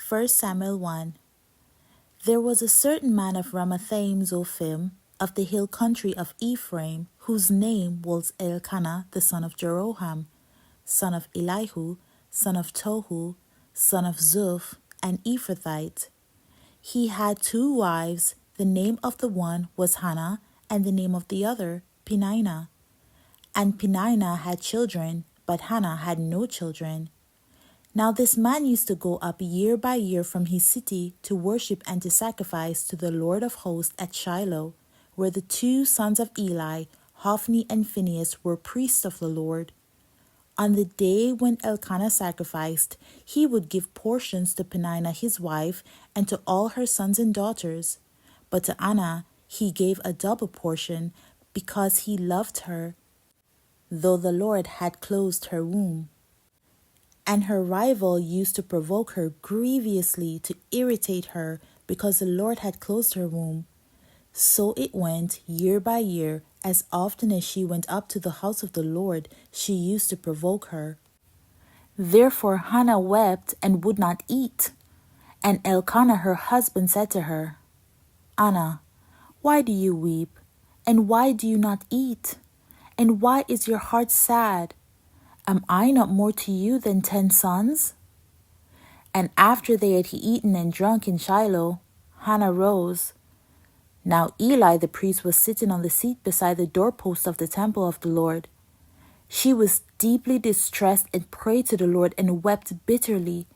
1 Samuel 1. There was a certain man of Ramathaim Zophim, of the hill country of Ephraim, whose name was Elkanah the son of Jeroham, son of Elihu, son of Tohu, son of Zuph, an Ephrathite. He had 2 wives. The name of the one was Hannah, and the name of the other Peninnah. And Peninnah had children, but Hannah had no children. Now this man used to go up year by year from his city to worship and to sacrifice to the Lord of hosts at Shiloh, where the 2 sons of Eli, Hophni and Phinehas, were priests of the Lord. On the day when Elkanah sacrificed, he would give portions to Peninnah his wife and to all her sons and daughters. But to Anna he gave a double portion, because he loved her, though the Lord had closed her womb. And her rival used to provoke her grievously to irritate her, because the Lord had closed her womb. So it went year by year. As often as she went up to the house of the Lord, she used to provoke her. Therefore Hannah wept and would not eat. And Elkanah her husband said to her, Anna, why do you weep? And why do you not eat? And why is your heart sad? Am I not more to you than 10 sons? And after they had eaten and drunk in Shiloh, Hannah rose. Now Eli the priest was sitting on the seat beside the doorpost of the temple of the Lord. She was deeply distressed and prayed to the Lord and wept bitterly.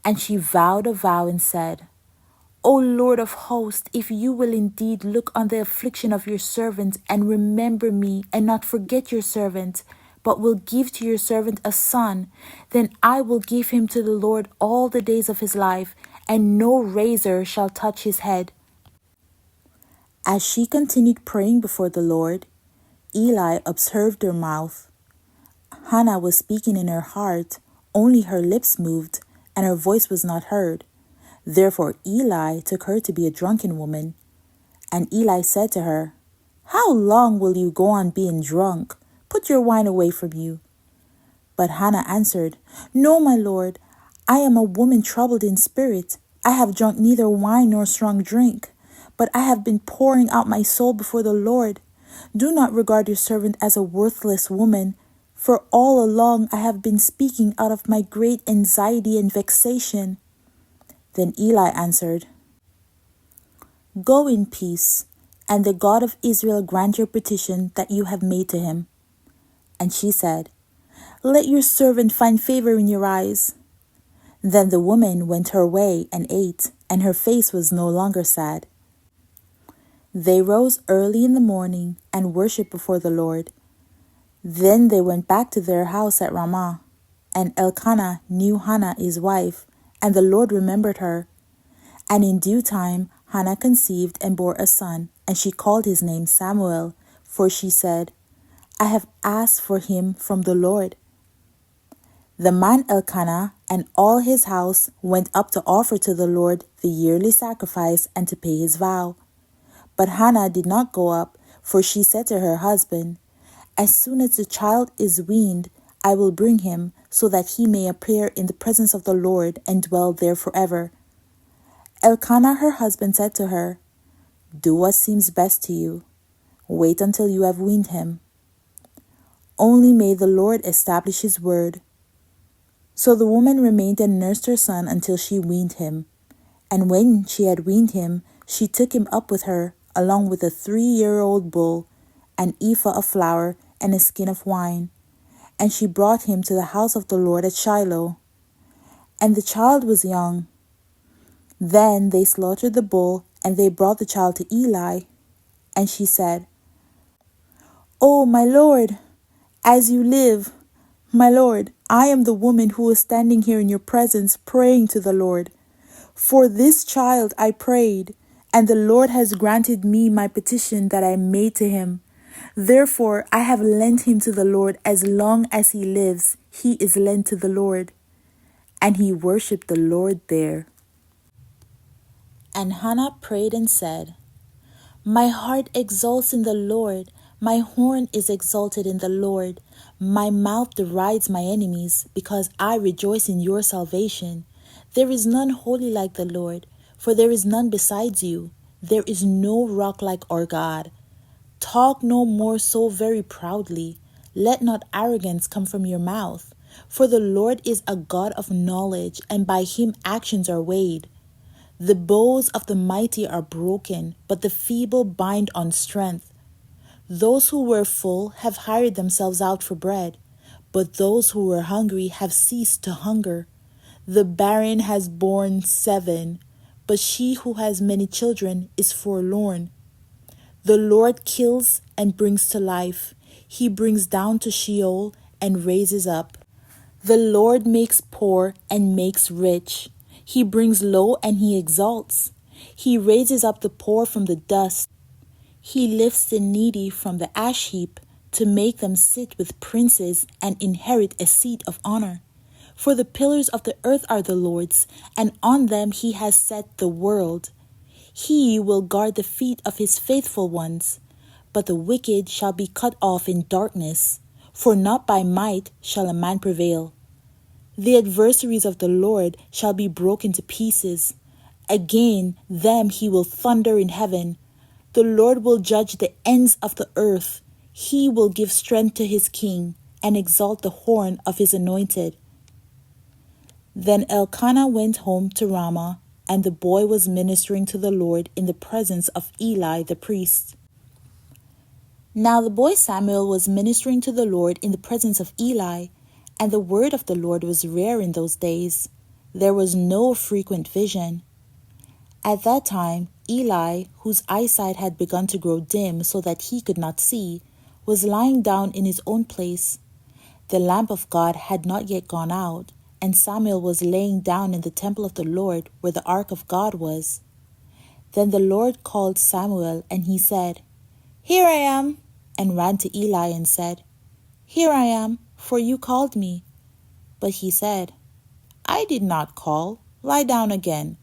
And she vowed a vow and said, O Lord of hosts, if you will indeed look on the affliction of your servant and remember me and not forget your servant, but will give to your servant a son, then I will give him to the Lord all the days of his life, and no razor shall touch his head. As she continued praying before the Lord, Eli observed her mouth. Hannah was speaking in her heart, only her lips moved, and her voice was not heard. Therefore Eli took her to be a drunken woman. And Eli said to her, How long will you go on being drunk? Put your wine away from you. But Hannah answered, No, my lord, I am a woman troubled in spirit. I have drunk neither wine nor strong drink, but I have been pouring out my soul before the Lord. Do not regard your servant as a worthless woman, for all along I have been speaking out of my great anxiety and vexation. Then Eli answered, Go in peace, and the God of Israel grant your petition that you have made to him. And she said, Let your servant find favor in your eyes. Then the woman went her way and ate, and her face was no longer sad. They rose early in the morning and worshipped before the Lord. Then they went back to their house at Ramah, and Elkanah knew Hannah his wife, and the Lord remembered her. And in due time Hannah conceived and bore a son, and she called his name Samuel, for she said, I have asked for him from the Lord. The man Elkanah and all his house went up to offer to the Lord the yearly sacrifice and to pay his vow. But Hannah did not go up, for she said to her husband, As soon as the child is weaned, I will bring him, so that he may appear in the presence of the Lord and dwell there forever. Elkanah her husband said to her, Do what seems best to you. Wait until you have weaned him. Only may the Lord establish his word. So the woman remained and nursed her son until she weaned him. And when she had weaned him, she took him up with her, along with a 3-year-old bull, an ephah of flour, and a skin of wine. And she brought him to the house of the Lord at Shiloh. And the child was young. Then they slaughtered the bull, and they brought the child to Eli. And she said, Oh, my lord, as you live, my lord, I am the woman who was standing here in your presence praying to the Lord. For this child I prayed, and the Lord has granted me my petition that I made to him. Therefore I have lent him to the Lord. As long as he lives, he is lent to the Lord. And he worshipped the Lord there. And Hannah prayed and said, My heart exults in the Lord. My horn is exalted in the Lord. My mouth derides my enemies, because I rejoice in your salvation. There is none holy like the Lord, for there is none besides you. There is no rock like our God. Talk no more so very proudly. Let not arrogance come from your mouth. For the Lord is a God of knowledge, and by him actions are weighed. The bows of the mighty are broken, but the feeble bind on strength. Those who were full have hired themselves out for bread, but those who were hungry have ceased to hunger. The barren has borne 7, but she who has many children is forlorn. The Lord kills and brings to life. He brings down to Sheol and raises up. The Lord makes poor and makes rich. He brings low and he exalts. He raises up the poor from the dust. He lifts the needy from the ash heap to make them sit with princes and inherit a seat of honor. For the pillars of the earth are the Lord's, and on them he has set the world. He will guard the feet of his faithful ones, but the wicked shall be cut off in darkness, for not by might shall a man prevail. The adversaries of the Lord shall be broken to pieces. Again them he will thunder in heaven. The Lord will judge the ends of the earth. He will give strength to his king and exalt the horn of his anointed. Then Elkanah went home to Ramah, and the boy was ministering to the Lord in the presence of Eli the priest. Now the boy Samuel was ministering to the Lord in the presence of Eli, and the word of the Lord was rare in those days. There was no frequent vision. At that time, Eli, whose eyesight had begun to grow dim so that he could not see, was lying down in his own place. The lamp of God had not yet gone out, and Samuel was laying down in the temple of the Lord where the ark of God was. Then the Lord called Samuel, and he said, "Here I am," and ran to Eli and said, "Here I am, for you called me." But he said, "I did not call. Lie down again."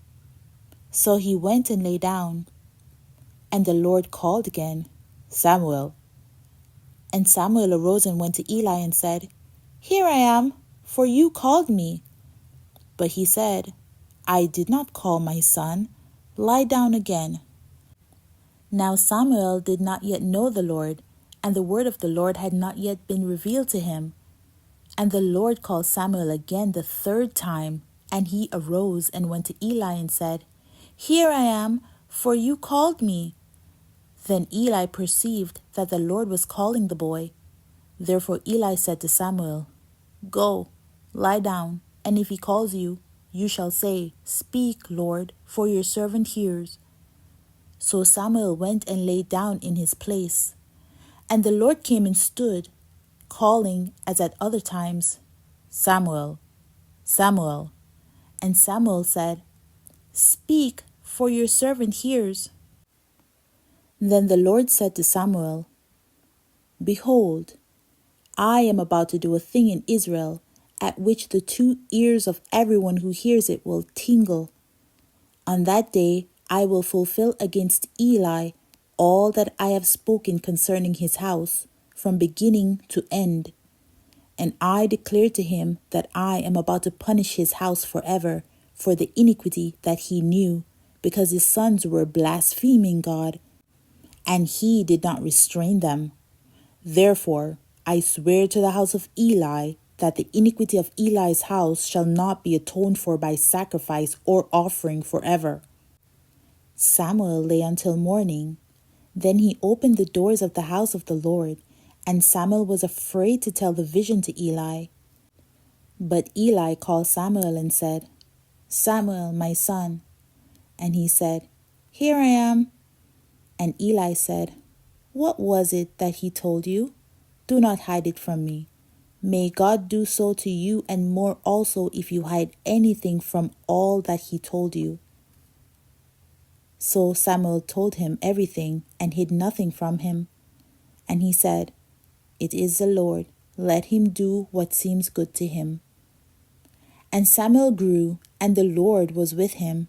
So he went and lay down. And the Lord called again, "Samuel." And Samuel arose and went to Eli and said, "Here I am, for you called me." But he said, "I did not call, my son. Lie down again." Now Samuel did not yet know the Lord, and the word of the Lord had not yet been revealed to him. And the Lord called Samuel again the third time, and he arose and went to Eli and said, "Here I am, for you called me." Then Eli perceived that the Lord was calling the boy. Therefore Eli said to Samuel, "Go, lie down, and if he calls you, you shall say, 'Speak, Lord, for your servant hears.'" So Samuel went and lay down in his place. And the Lord came and stood, calling as at other times, "Samuel, Samuel." And Samuel said, "Speak, for your servant hears." Then the Lord said to Samuel, "Behold, I am about to do a thing in Israel, at which the 2 ears of everyone who hears it will tingle. On that day I will fulfill against Eli all that I have spoken concerning his house, from beginning to end. And I declare to him that I am about to punish his house forever for the iniquity that he knew, because his sons were blaspheming God, and he did not restrain them. Therefore I swear to the house of Eli that the iniquity of Eli's house shall not be atoned for by sacrifice or offering forever." Samuel lay until morning. Then he opened the doors of the house of the Lord, and Samuel was afraid to tell the vision to Eli. But Eli called Samuel and said, "Samuel, my son." And he said, "Here I am." And Eli said, "What was it that he told you? Do not hide it from me. May God do so to you and more also if you hide anything from all that he told you." So Samuel told him everything and hid nothing from him. And he said, "It is the Lord. Let him do what seems good to him." And Samuel grew, and the Lord was with him,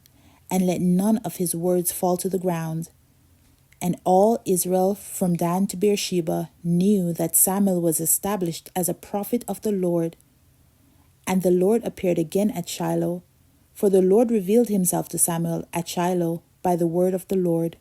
and let none of his words fall to the ground. And all Israel from Dan to Beersheba knew that Samuel was established as a prophet of the Lord. And the Lord appeared again at Shiloh, For the Lord revealed himself to Samuel at Shiloh by the word of the Lord.